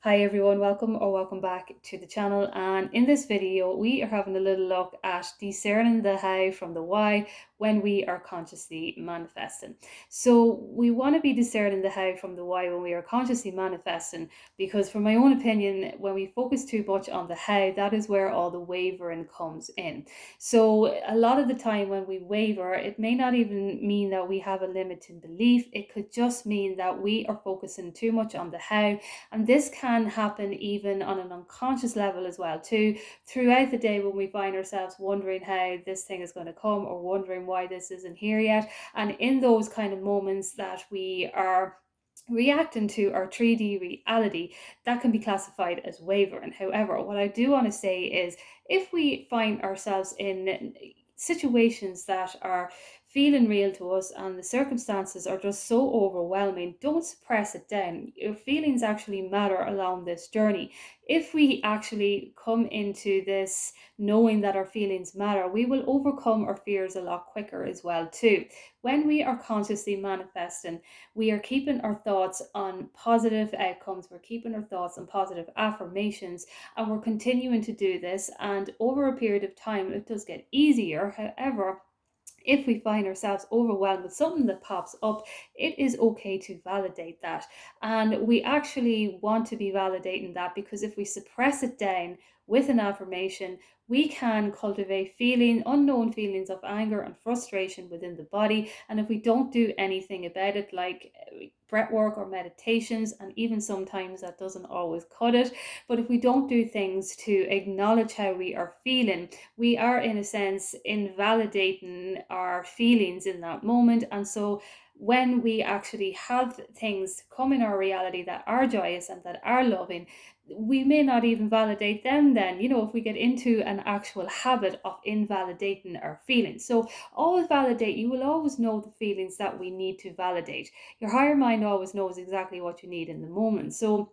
Hi everyone, welcome back to the channel, and in this video we are having a little look at discerning the how from the why when we are consciously manifesting. So we want to be discerning the how from the why when we are consciously manifesting, because from my own opinion, when we focus too much on the how, that is where all the wavering comes in. So a lot of the time when we waver, it may not even mean that we have a limiting belief. It could just mean that we are focusing too much on the how, and this can happen even on an unconscious level as well too, throughout the day, when we find ourselves wondering how this thing is going to come, or wondering why this isn't here yet. And in those kind of moments that we are reacting to our 3D reality, that can be classified as wavering. However, what I do want to say is, if we find ourselves in situations that are feeling real to us and the circumstances are just so overwhelming, don't suppress it down. Your feelings actually matter along this journey. If we actually come into this knowing that our feelings matter, we will overcome our fears a lot quicker as well too. When we are consciously manifesting, we are keeping our thoughts on positive outcomes, we're keeping our thoughts on positive affirmations, and we're continuing to do this. And over a period of time, it does get easier. However, if we find ourselves overwhelmed with something that pops up, it is okay to validate that. And we actually want to be validating that, because if we suppress it down with an affirmation, we can cultivate unknown feelings of anger and frustration within the body. And if we don't do anything about it, like breath work or meditations, and even sometimes that doesn't always cut it, but if we don't do things to acknowledge how we are feeling, we are in a sense invalidating our feelings in that moment. And so when we actually have things come in our reality that are joyous and that are loving, we may not even validate them then, if we get into an actual habit of invalidating our feelings. So always validate. You will always know the feelings that we need to validate. Your higher mind always knows exactly what you need in the moment. So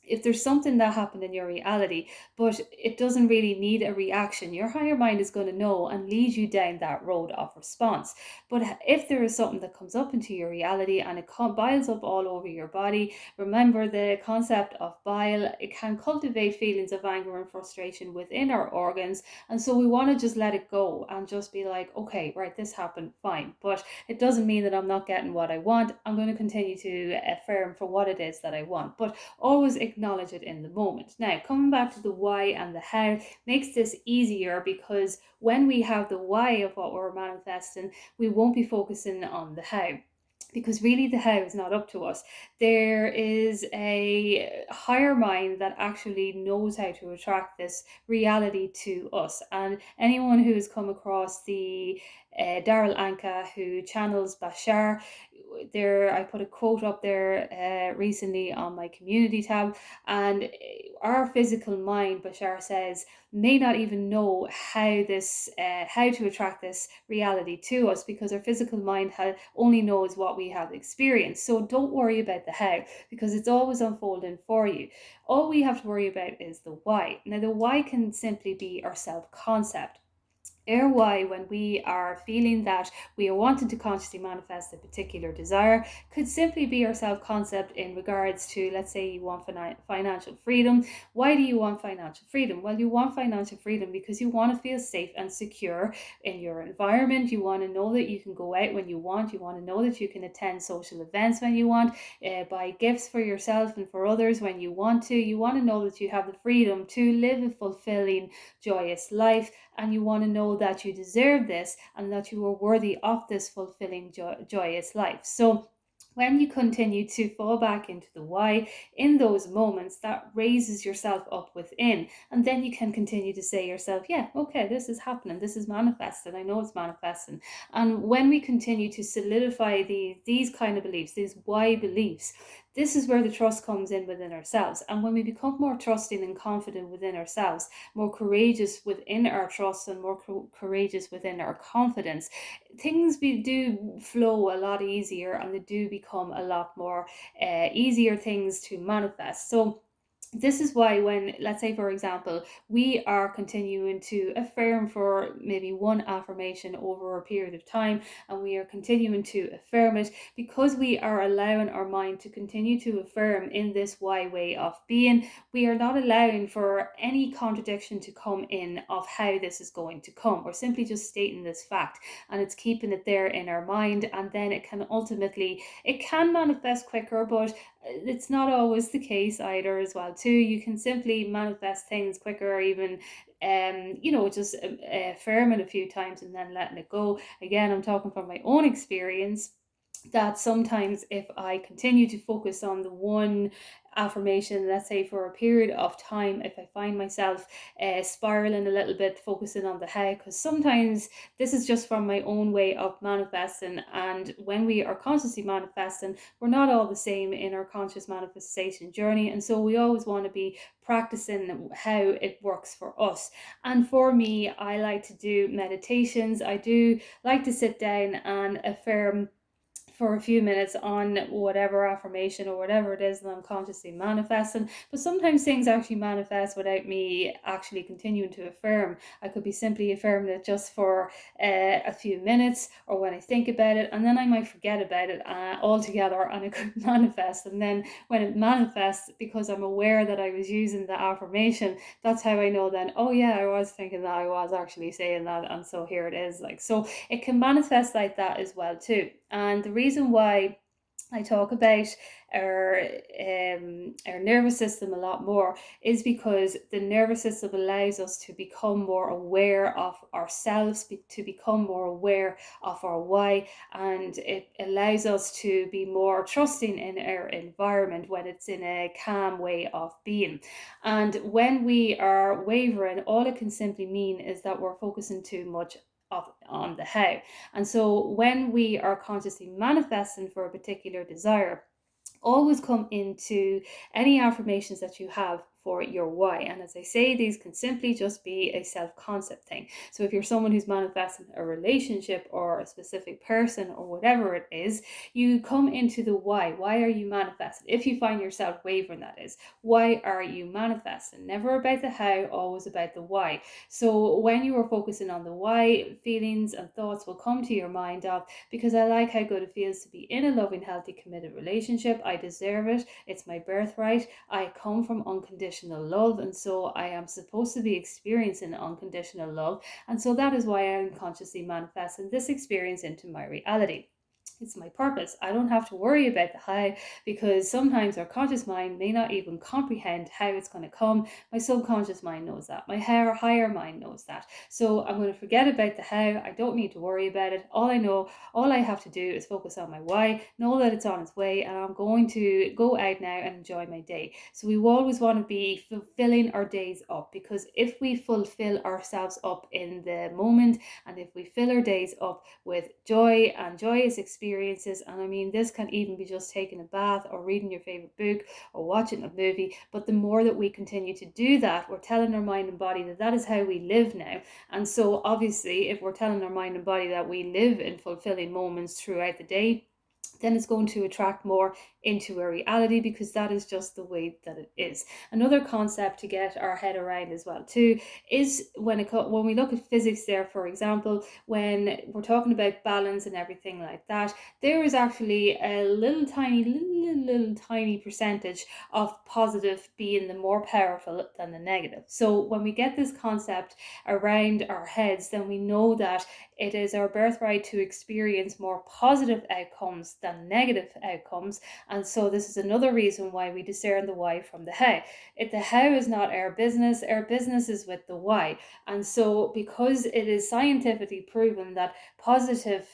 if there's something that happened in your reality, but it doesn't really need a reaction, your higher mind is going to know and lead you down that road of response. But if there is something that comes up into your reality and it biles up all over your body, remember the concept of bile. It can cultivate feelings of anger and frustration within our organs. And so we want to just let it go and just be like, okay, right, this happened, fine. But it doesn't mean that I'm not getting what I want. I'm going to continue to affirm for what it is that I want. But always acknowledge it in the moment. Now, coming back to the why and the how makes this easier, because when we have the why of what we're manifesting, we won't be focusing on the how, because really the how is not up to us. There is a higher mind that actually knows how to attract this reality to us. And anyone who has come across the Daryl Anka, who channels Bashar, there I put a quote up there recently on my community tab, and our physical mind, Bashar says, may not even know how to attract this reality to us, because our physical mind only knows what we have experienced. So don't worry about the how, because it's always unfolding for you. All we have to worry about is the why. Now, the why can simply be our self-concept. Our why, when we are feeling that we are wanting to consciously manifest a particular desire, could simply be our self concept in regards to, let's say, you want financial freedom. Why do you want financial freedom? Well, you want financial freedom because you want to feel safe and secure in your environment. You want to know that you can go out when you want. You want to know that you can attend social events when you want, buy gifts for yourself and for others when you want to. You want to know that you have the freedom to live a fulfilling, joyous life, and you want to know that you deserve this and that you are worthy of this fulfilling, joyous life. So when you continue to fall back into the why in those moments, that raises yourself up within. And then you can continue to say yourself, yeah, okay, this is happening. This is manifested. I know it's manifesting. And when we continue to solidify these kind of beliefs, these why beliefs, this is where the trust comes in within ourselves. And when we become more trusting and confident within ourselves, more courageous within our trust, and more courageous within our confidence, things do flow a lot easier, and they do become a lot more easier things to manifest. So This is why when, let's say for example, we are continuing to affirm for maybe one affirmation over a period of time, and we are continuing to affirm it, because we are allowing our mind to continue to affirm in this why way of being, we are not allowing for any contradiction to come in of how this is going to come. We're simply just stating this fact, and it's keeping it there in our mind, and then it can manifest quicker, but it's not always the case either as well too. You can simply manifest things quicker, or even just affirming a few times and then letting it go. Again, I'm talking from my own experience, that sometimes if I continue to focus on the one affirmation, let's say for a period of time, if I find myself spiraling a little bit, focusing on the how, because sometimes this is just from my own way of manifesting. And when we are consciously manifesting, we're not all the same in our conscious manifestation journey. And so we always want to be practicing how it works for us. And for me, I like to do meditations. I do like to sit down and affirm for a few minutes on whatever affirmation or whatever it is that I'm consciously manifesting. But sometimes things actually manifest without me actually continuing to affirm. I could be simply affirming it just for a few minutes, or when I think about it, and then I might forget about it altogether, and it could manifest. And then when it manifests, because I'm aware that I was using the affirmation, that's how I know then, oh yeah, I was thinking that, I was actually saying that, and so here it is. Like, so it can manifest like that as well too. And the reason why I talk about our nervous system a lot more is because the nervous system allows us to become more aware of ourselves, to become more aware of our why, and it allows us to be more trusting in our environment when it's in a calm way of being. And when we are wavering, all it can simply mean is that we're focusing too much on the how. And so when we are consciously manifesting for a particular desire, always come into any affirmations that you have for your why. And as I say, these can simply just be a self-concept thing. So if you're someone who's manifesting a relationship or a specific person or whatever it is, you come into the why. Why are you manifesting? If you find yourself wavering, that is, why are you manifesting? Never about the how, always about the why. So when you are focusing on the why, feelings and thoughts will come to your mind of, because I like how good it feels to be in a loving, healthy, committed relationship. I deserve it. It's my birthright. I come from unconditional love, and so I am supposed to be experiencing unconditional love. And so that is why I am consciously manifesting this experience into my reality. It's my purpose. I don't have to worry about the how, because sometimes our conscious mind may not even comprehend how it's going to come. My subconscious mind knows that. My higher mind knows that. So I'm going to forget about the how. I don't need to worry about it. All I have to do is focus on my why, know that it's on its way, and I'm going to go out now and enjoy my day. So we always want to be fulfilling our days up, because if we fulfill ourselves up in the moment, and if we fill our days up with joy and joyous experiences, and I mean, this can even be just taking a bath or reading your favorite book or watching a movie, but the more that we continue to do that, we're telling our mind and body that that is how we live now. And so obviously, if we're telling our mind and body that we live in fulfilling moments throughout the day, then it's going to attract more into our reality, because that is just the way that it is. Another concept to get our head around as well too is when we look at physics there, for example, when we're talking about balance and everything like that, there is actually a little tiny percentage of positive being the more powerful than the negative. So when we get this concept around our heads, then we know that it is our birthright to experience more positive outcomes than negative outcomes. And so this is another reason why we discern the why from the how. The how is not our business is with the why. And so because it is scientifically proven that positive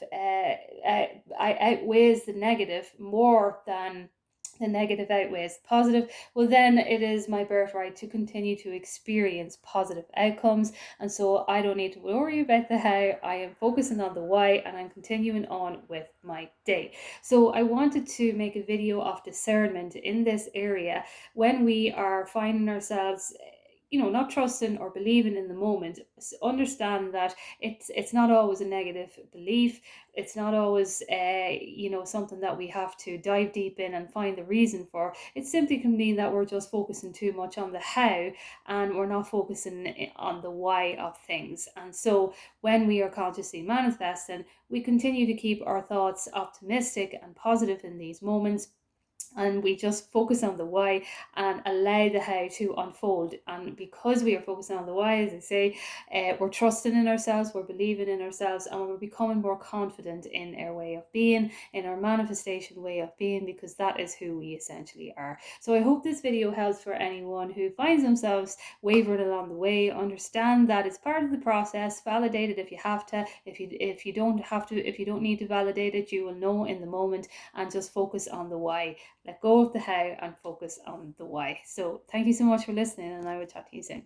outweighs the negative more than the negative outweighs the positive, well then it is my birthright to continue to experience positive outcomes. And so I don't need to worry about the how. I am focusing on the why, and I'm continuing on with my day. So I wanted to make a video of discernment in this area when we are finding ourselves not trusting or believing in the moment, understand that it's not always a negative belief. It's not always something that we have to dive deep in and find the reason for. It simply can mean that we're just focusing too much on the how, and we're not focusing on the why of things. And so when we are consciously manifesting, we continue to keep our thoughts optimistic and positive in these moments, and we just focus on the why and allow the how to unfold. And because we are focusing on the why, as I say, we're trusting in ourselves, we're believing in ourselves, and we're becoming more confident in our way of being, in our manifestation way of being, because that is who we essentially are. So I hope this video helps for anyone who finds themselves wavering along the way. Understand that it's part of the process. Validate it if you have to. If you don't have to, if you don't need to validate it, you will know in the moment, and just focus on the why. Let go of the how and focus on the why. So thank you so much for listening, and I will chat to you soon.